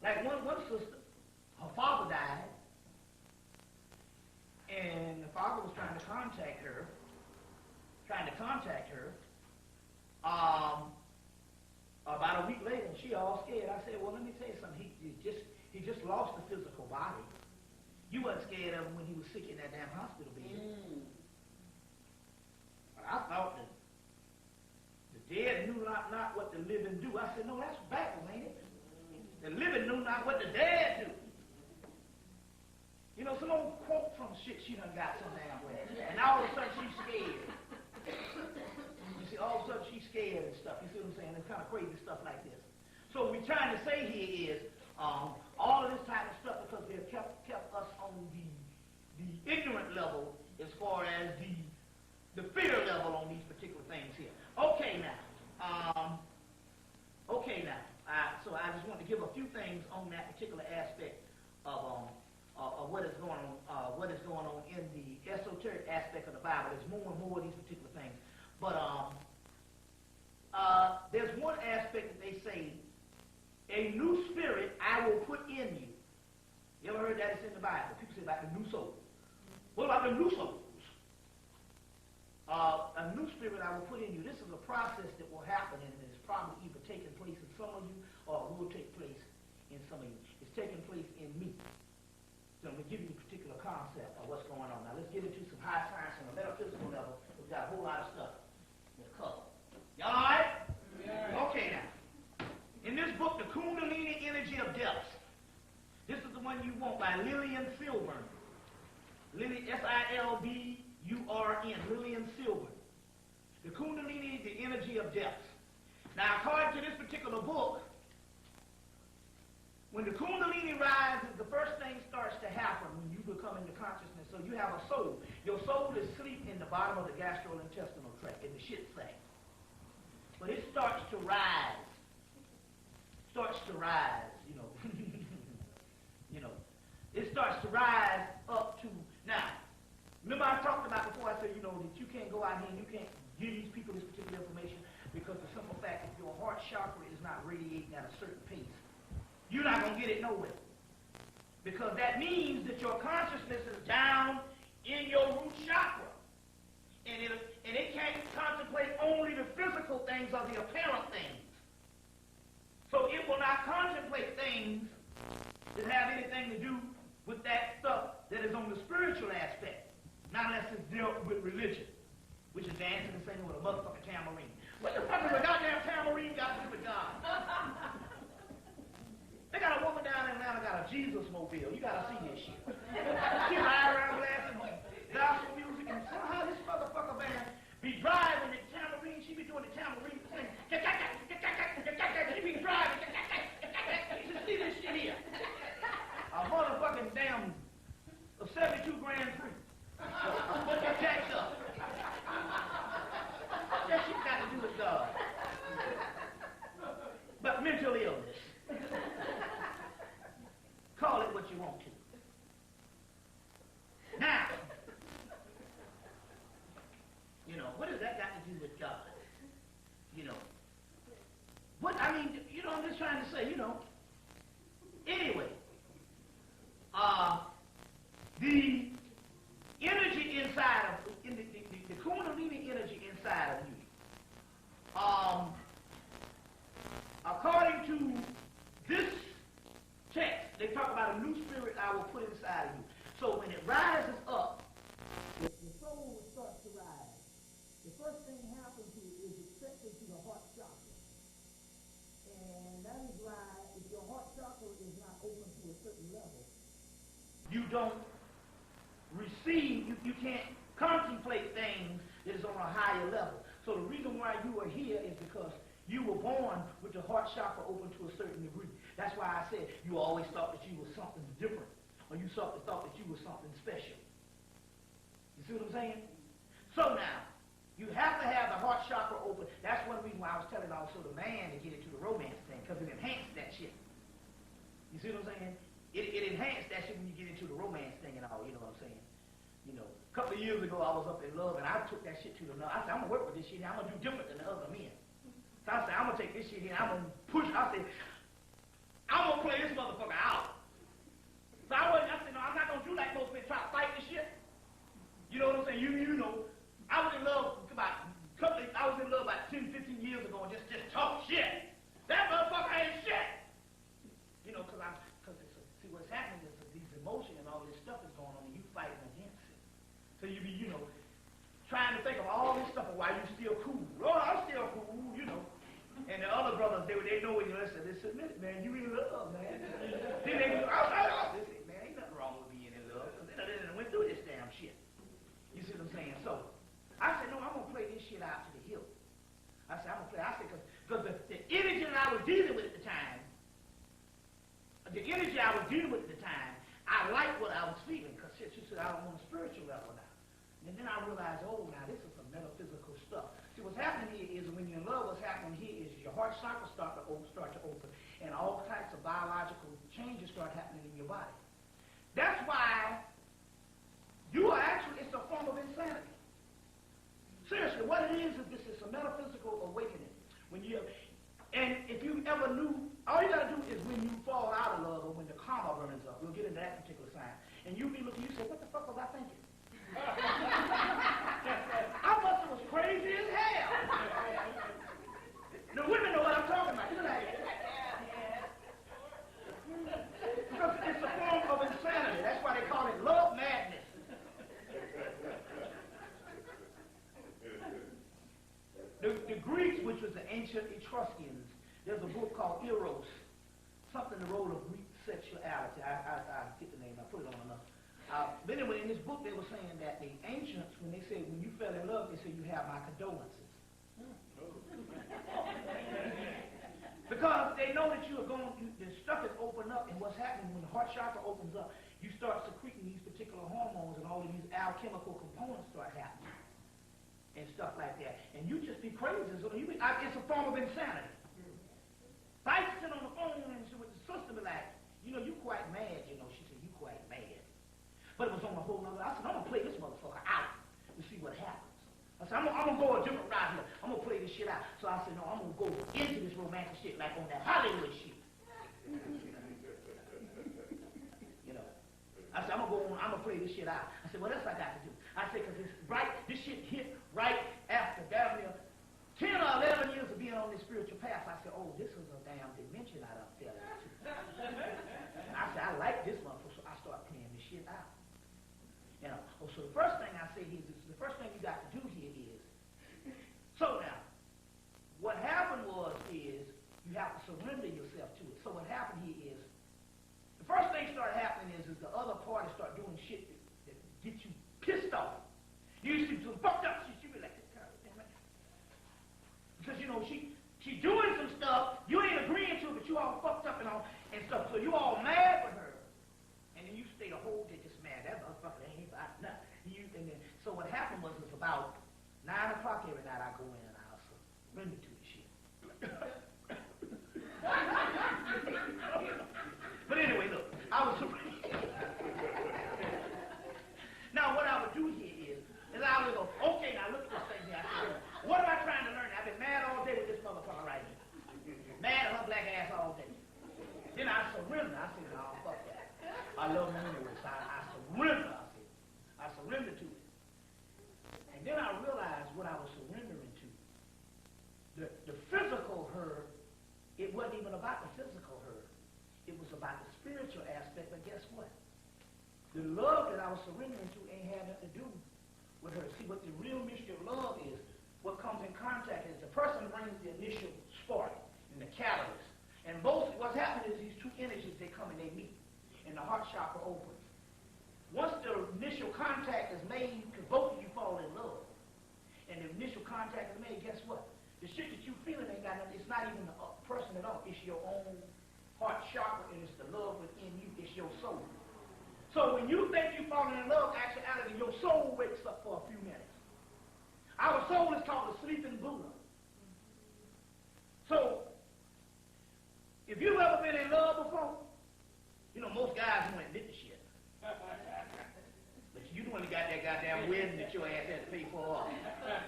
Like one sister, her father died, and the father was trying to contact her. About a week later, she all scared. I said, well, let me tell you something. He just lost the physical body. You wasn't scared of him when he was sick in that damn hospital bed. I thought that the dead knew not what the living do. I said, no, that's backwards, ain't it? The living knew not what the dead do. You know, some old quote from shit she done got some damn way. And all of a sudden she's scared. You see, all of a sudden she's scared and stuff. You see what I'm saying? It's kind of crazy stuff like this. So what we're trying to say here is all of this type of stuff because they've kept us on the ignorant level as far as the fear level on these particular things here. Okay now. So I just want to give a few things on that particular aspect of what is going on in the esoteric aspect of the Bible. There's more and more of these particular things. But there's one aspect that they say, a new spirit I will put in you. You ever heard that? It's in the Bible. People say about the new soul. What about the new souls? A new spirit I will put in you. This is a process that will happen, and it's probably either taking place in some of you or will take place in some of you. It's taking place in me. So I'm going to give you a particular concept of what's going on. Now let's get into some high science on a metaphysical level. We've got a whole lot of stuff to cover. Y'all all right? Yeah. Okay now. In this book, The Kundalini Energy of Depths. This is the one you want by Lillian Silburn. S-I-L-B-U-R-N. Lillian Silburn. The Kundalini, the Energy of Depths. Now, according to this particular book, when the Kundalini rises, the first thing starts to happen when you become into consciousness. So you have a soul. Your soul is asleep in the bottom of the gastrointestinal tract, in the shit sack. But it starts to rise. It starts to rise up to, now, remember I talked about before, I said, that you can't go out here and you can't give these people this particular information because the simple fact if your heart chakra is not radiating at a certain pace, you're not going to get it nowhere. Because that means that your consciousness is down in your root chakra. And it can't contemplate only the physical things or the apparent things. So it will not contemplate things that have anything to do with that stuff that is on the spiritual aspect. Not unless it's dealt with religion, which is dancing and singing with a motherfucking tambourine. What the fuck is a goddamn tambourine got to do with God? They got a woman down in Atlanta got a Jesus mobile. You gotta see this shit. She ride around blasting gospel music, and somehow this motherfucker band be driving the tambourine. She be doing the tambourine thing. She be driving. You should see this shit here. A motherfucking damn 72 grand free. Put your tax up. That shit got to do with God. But mental illness. Call it what you want to. Now, what does that got to do with God? I'm just trying to say, Anyway, the energy inside of, the Kundalini energy inside of you, according to this text, they talk about a new spirit I will put inside of you. So when it rises up, the soul will start to rise. The first thing happens is accepted to the heart chakra. And that is why if your heart chakra is not open to a certain level, you don't receive, you can't contemplate things that is on a higher level. So the reason why you are here is because you were born with the heart chakra open to a certain degree. That's why I said you always thought that you were something different, or you thought that you were something special. You see what I'm saying? So now, you have to have the heart chakra open. That's one reason why I was telling also the man to get into the romance thing, because it enhanced that shit. You see what I'm saying? It enhanced that shit when you get into the romance thing and all, you know what I'm saying? A couple of years ago, I was up in love, and I took that shit to the nose. I said, I'm going to work with this shit, and I'm going to do different than the other men. So I said, I'm going to take this shit here, I'm going to push. I said, I'm going to play this motherfucker See, what's happening is that these emotions and all this stuff is going on, and you fighting against it. So you be, trying to think of all this stuff and why you still cool. Lord, I'm still cool, And the other brothers, they know when you listen, they said, man, you in love, man. Then they go, they say, man, ain't nothing wrong with being in love. Because they done went through this damn shit. You see what I'm saying? So, I said, no, I'm going to play this shit out to the hill. I said, I'm going to play. I said, because the energy that I was dealing with at the time, I liked what I was feeling. Because she said, I don't want a spiritual level now. And then I realized, oh, now this is some metaphysical stuff. See, what's happening here is when you're in love, what's happening here is your heart chakra start to open, and all types of biological changes start happening in your body. That's why it's a form of insanity. Seriously, what it is this is a metaphysical awakening. And if you ever knew, all you got to do is when you fall out of love or when the karma burns up, we'll get into that particular sign, and you be looking, you say, what the fuck was I thinking? I must have was crazy as hell. The women know what I'm talking about. Because it's a form of insanity. That's why they call it love madness. The Greeks, which was the ancient Etruscans, there's a book called Eros, something the role of Greek sexuality. I get the name, I put it on enough. But anyway, in this book they were saying that the ancients, when they said when you fell in love, they said you have my condolences. Because they know that you are the stuff is opened up, and what's happening when the heart chakra opens up, you start secreting these particular hormones, and all of these alchemical components start happening, and stuff like that. And you just be crazy. So it's a form of insanity. So I sit on the phone and with the sister be like, you quite mad, She said, you quite mad. But it was on a whole nother. I said, I'm going to play this motherfucker out to see what happens. I said, I'm going to go a different route here. I'm going to play this shit out. So I said, no, I'm going to go into this romantic shit like on that Hollywood shit. I said, I'm going to play this shit out. I said, what else I got to do? I said, because this shit hit right after damn near 10 or 11 years of being on this spiritual path. I said, oh, this is a damn dimension I done fell into. I said, I like this motherfucker, so I start playing this shit out. So the first thing I say here is, the first thing you got to do here is, so now, what happened is, you have to surrender yourself to it. So what happened here is, the first thing started happening is the other party start doing shit that gets you pissed off. You used to do some fucked up shit, you be like, damn it. Because, she doing some stuff, you ain't agreeing to it, but you all fucked up and stuff, so you all mad with her. And then you stay the whole day just mad. That motherfucker ain't about nothing. So what happened was, it's about 9 o'clock every night I go in and I'll surrender to the shit. But anyway, look, I was now what I would do here is I would go, okay, now look at this thing here. I said, what am I trying to learn? I've been mad all day with this motherfucker right here. Mad at her black ass all day. Then I surrender. I said, no, fuck that. I love her anyway, so I surrender. I surrender to it. And then I realized what I was surrendering to. The physical her, it wasn't even about the physical her. It was about the spiritual aspect, but guess what? The love that I was surrendering to ain't had nothing to do with her. See, what the real mystery of love is, what comes in contact is the person brings the initial spark and the catalyst. And what's happening is these two energies, they come and they meet. And the heart chakra opens. Once the initial contact is made, because both of you fall in love, and the initial contact is made, guess what? The shit that you feeling ain't got nothing, it's not even the person at all. It's your own heart chakra, and it's the love within you. It's your soul. So when you think you're falling in love, actuality, your soul wakes up for a few minutes. Our soul is called the sleeping Buddha. So, if you've ever been in love before, most guys won't admit the shit. But you the one that got that goddamn wedding that your ass had to pay for,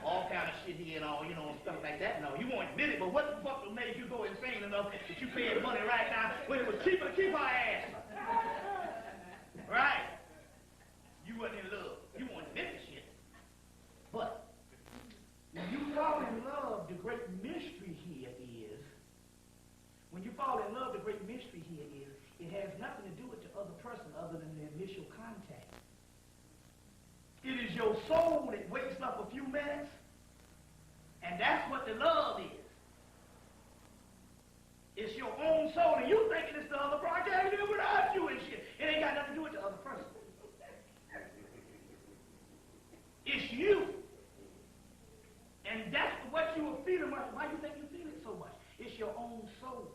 all kind of shit here and all, and stuff like that. No, you won't admit it, but what the fuck made you go insane enough that you paid money right now when it was cheaper to keep our ass? Right? You wasn't in love. You won't admit the shit. But when you fall in love, the great mystery here is, it has nothing to do with the other person other than the initial contact. It is your soul that wakes up a few minutes, and that's what the love is. It's your own soul, and you thinking it's the other person. I can't live without you and shit. It ain't got nothing to do with the other person. It's you. And that's what you were feeling. Why do you think you feel it so much? It's your own soul.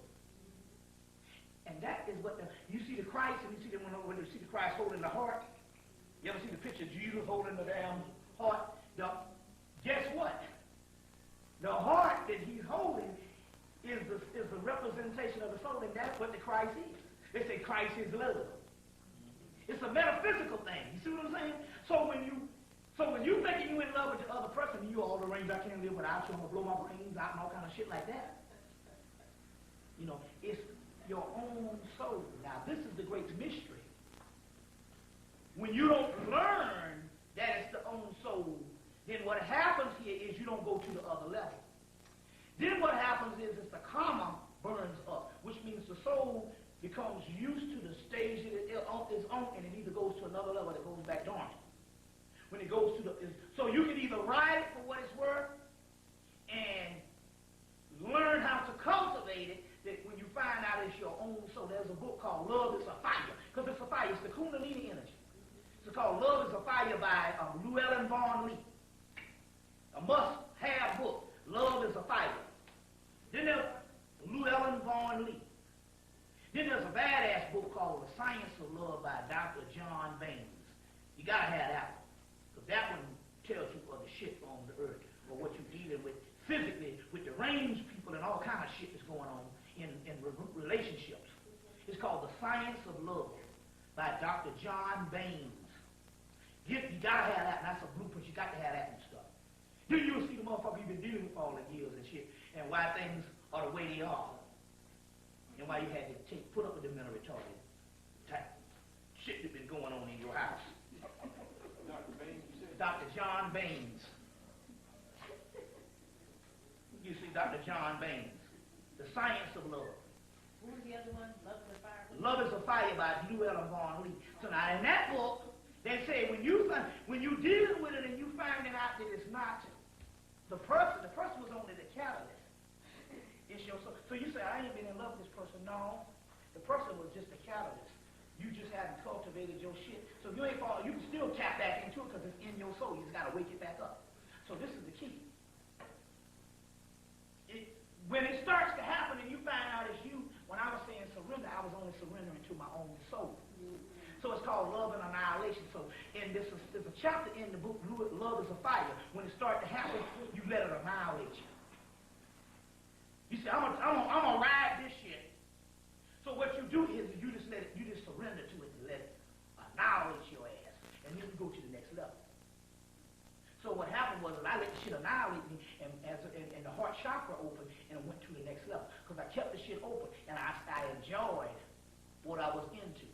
And that is what you see the Christ, and you see when you see the Christ holding the heart. You ever see the picture of Jesus holding the damn heart? Guess what? The heart that he's holding is the representation of the soul, and that's what the Christ is. They say Christ is love. It's a metaphysical thing. You see what I'm saying? So when you thinking you in love with the other person, you all arrange, I can't live without you, I'm gonna blow my brains out and all kind of shit like that. You know, it's your own soul. Now this is the great mystery. When you don't learn that it's the own soul, then what happens here is you don't go to the other level. Then what happens is the karma burns up, which means the soul becomes used to the stage that it's on, and it either goes to another level that goes back dormant. When it goes to so you can either ride it for what it's worth and learn how to cultivate it, that when you find out it's your own soul. There's a book called Love is a Fire, because it's a fire. It's the Kundalini energy. It's called Love is a Fire by Llewellyn Vaughan Lee. A must-have book. Love is a Fire. Then there's Llewellyn Vaughan Lee. Then there's a badass book called The Science of Love by Dr. John Baines. You gotta have that one. Because that one tells you of the shit on the earth, or what you're dealing with physically, with the range people and all kind of shit that's going on in relationships. It's called The Science of Love by Dr. John Baines. You gotta have that, and that's a blueprint. You got to have that and stuff. Then you'll see the motherfucker you've been dealing with all the years and shit, and why things are the way they are, and why you had to put up with the mental retarded type shit that's been going on in your house. Dr. Baines, you said? Dr. John Baines. You see Dr. John Baines. The Science of Love. Who was the other one? Love is a Fire? Love is a Fire by Llewellyn Vaughan Lee. So now in that book, they say when you dealing with it and you finding out that it's not the person was only the catalyst. It's your soul. So you say, I ain't been in love with this person. No, the person was just the catalyst. You just haven't cultivated your shit. So if you ain't falling, you can still tap back into it because it's in your soul. You just got to wake it back up. So this is the key. When it starts to happen and you find out it's you, when I was saying surrender, I was only surrendering to my own soul. So it's called Love and Annihilation. So there's a chapter in the book, Love is a Fire. When it starts to happen, you let it annihilate you. You say, I'm gonna ride this shit. So what you do is you just surrender to it and let it annihilate your ass. And then you go to the next level. So what happened was that I let the shit annihilate me, and the heart chakra opened and went to the next level. Because I kept the shit open, and I enjoyed what I was into.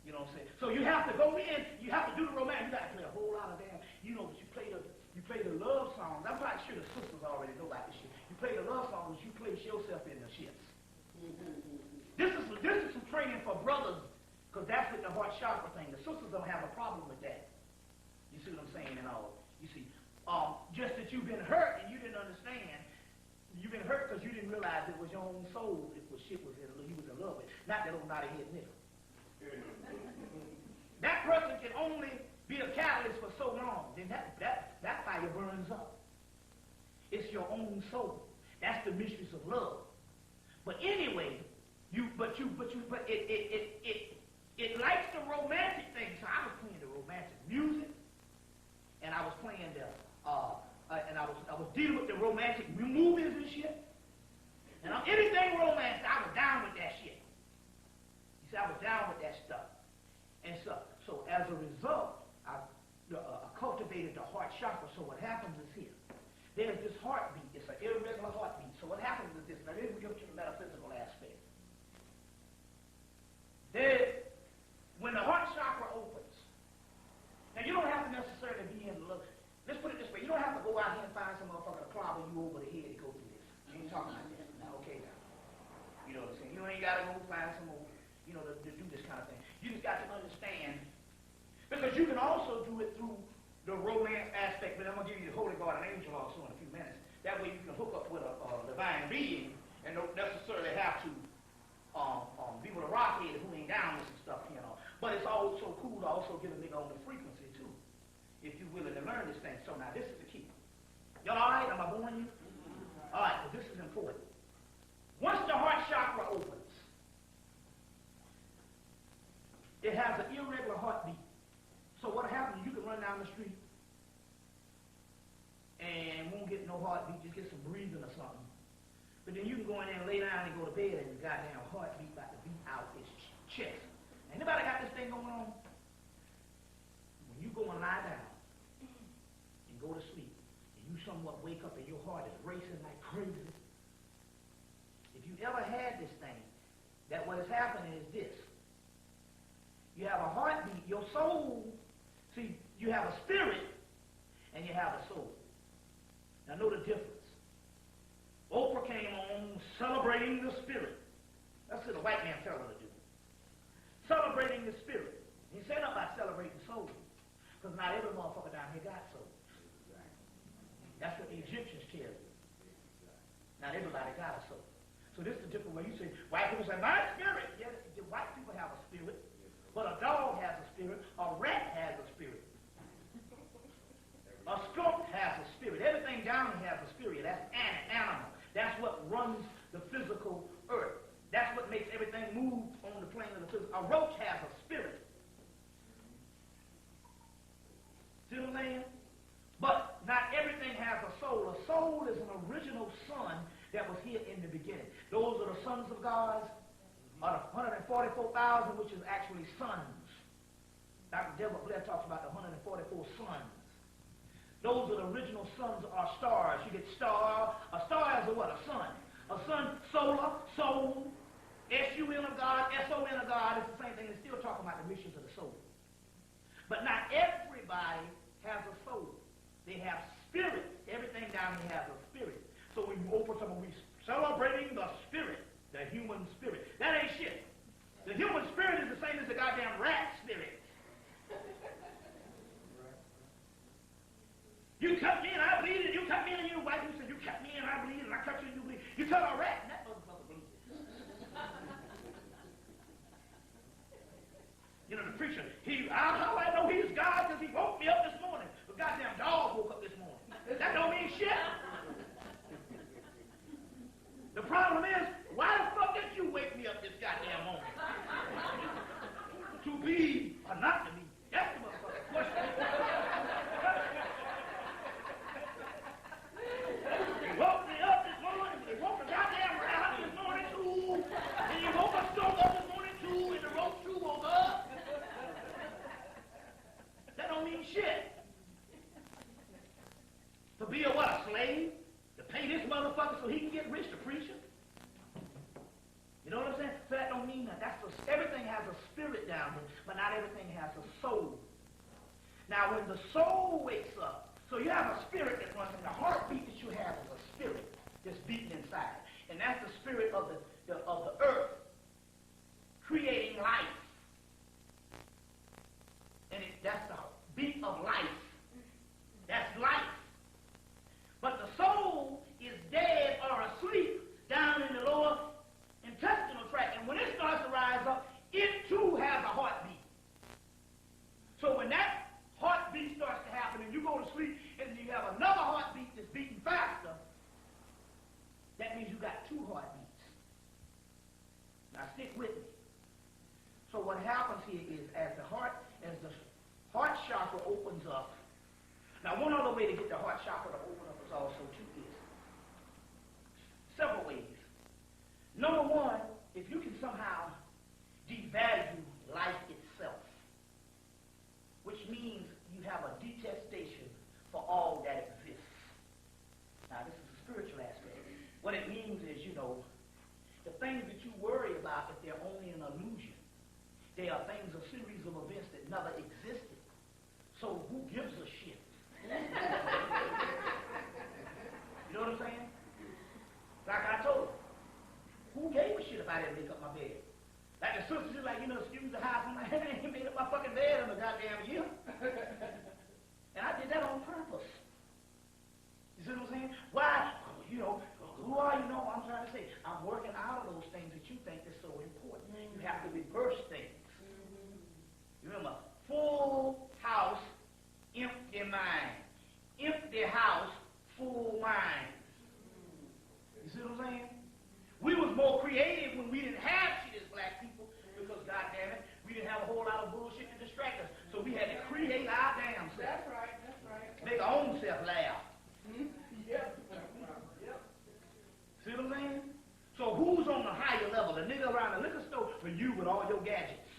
You know what I'm saying? So you have to go in, you have to do the romance. You got to play a whole lot of damn, you know, you play the love songs. I'm quite sure the sisters already know about this shit. You play the love songs, you place yourself in the shits. This is some training for brothers, because that's with the heart chakra thing. The sisters don't have a problem with that. You see what I'm saying and all. You see, just that you've been hurt and you didn't understand. You've been hurt because you didn't realize it was your own soul that shit was you was in love with, not that old naughty-head nigga. That person can only be a catalyst for so long. Then that fire burns up. It's your own soul. That's the mysteries of love. But anyway, it likes the romantic thing. So I was playing the romantic music, and I was playing and I was dealing with the romantic movies and shit. And anything romantic, I was down with that shit. You see, I was down with that stuff. And so as a result, I cultivated the heart chakra. So what happens is here. There's this heartbeat. It's an irregular heartbeat. So what happens is this. Now, here we go to the metaphysical aspect. When the heart chakra opens, now you don't have to necessarily be in love. Let's put it this way. You don't have to go out here and find some motherfucker to clobber you over the head to go through this. You ain't talking like that. Now, okay, now. You know what I'm saying? You ain't got to go find some more. to do this kind of thing. You just got to understand, because you can also do it through the romance aspect, but I'm going to give you the Holy God and angel also in a few minutes. That way you can hook up with a divine being and don't necessarily have to be with a rockhead who ain't down with some stuff, But it's also cool to also get a nigga on the frequency, too, if you're willing to learn this thing. So now this is the key. Y'all all right? Am I boring you? All right, well, this is important. Once the heart chakra opens, it has an irregular heartbeat. So what happens, you can run down the street and won't get no heartbeat, just get some breathing or something. But then you can go in there and lay down and go to bed and your goddamn heartbeat about to beat out his chest. Anybody got this thing going on? When you go and lie down and go to sleep, and you somewhat wake up and your heart is racing like crazy. If you ever had this thing, that what is happening is this. You have a heartbeat, your soul, see, you have a spirit and you have a soul. Now know the difference. Oprah came on celebrating the spirit. That's what a white man tell her to do. Celebrating the spirit. He said nothing about celebrating soul. Because not every motherfucker down here got soul. That's what the Egyptians tell you. Not everybody got a soul. So this is the different way. You say, white people say, my spirit. Yeah, the white people have a spirit. But a dog has a spirit. A rat has a spirit. A skunk has a spirit. Everything down here has a spirit. That's an animal. That's what runs the physical earth. That's what makes everything move on the plane of the physical. A roach has a spirit. See what I'm saying? But not everything has a soul. A soul is an original son that was here in the beginning. Those are the sons of God, are the 144,000, which is actually sons. Dr. Deborah Blair talks about the 144 sons. Those are the original sons are stars. You get star. A star is a what? A sun. A sun, solar, soul, S-U-N of God, S-O-N of God. It's the same thing. They're still talking about the missions of the soul. But not everybody has a soul. They have spirit. Everything down here has a spirit. So when you open something, we're celebrating the spirit, the human spirit. That ain't shit. The human spirit is the same as the goddamn rat spirit. You cut me and I bleed, and you cut me and you white people say, you cut me and I bleed, and I cut you and you bleed. You cut a rat and that motherfucker bleeds. The preacher, how I know he's God because he woke me up this morning. The goddamn dog woke up this morning. That don't mean shit. The problem is, why the fuck did you wake me up this goddamn morning? To be or not to be? That's the motherfucking question. He woke me up this morning. He woke the goddamn rat up this morning too. And he woke a skunk up this morning too. And the roach too woke up. That don't mean shit. To be a what? A slave? To pay this motherfucker so he can get rich, the preacher? You know what I'm saying? So that don't mean that. Everything has a spirit down there, but not everything has a soul. Now, when the soul wakes up, so you have a spirit that runs, and the heartbeat that you have is a spirit that's beating inside. And that's the spirit of the earth creating life. And that's the beat of life. That's life. But the soul is dead or asleep down in the lower intestinal tract. And when it starts to rise up, it too has a heartbeat. So when that heartbeat starts to happen and you go to sleep and you have another heartbeat that's beating faster, that means you got two heartbeats. Now stick with me. So what happens here is as the heart chakra opens up. Now one other way to get the heart chakra to open up is also several ways. Number one, if you can somehow devalue life itself, which means you have a detestation for all that exists. Now, this is a spiritual aspect. What it means is, the things that you worry about, if they're only an illusion, they are things, a series of events that never existed. So who gives a shit? You know what I'm saying? Like I told her, who gave a shit if I didn't make up my bed? Like the sisters just like, excuse the house. I'm like, I ain't made up my fucking bed in a goddamn year. And I did that on purpose. You see what I'm saying? Why? Who are you? Know what I'm trying to say? I'm working out of those things that you think is so important. You have to reverse things. Remember, full house, empty mind. Empty house, full mind. You see what I'm saying? We was more creative when we didn't have shit as black people because, goddamn it, we didn't have a whole lot of bullshit to distract us. So we had to create our damn self. That's right, that's right. Make our own self laugh. Yep. See what I'm saying? So who's on the higher level? The nigga around the liquor store or you with all your gadgets?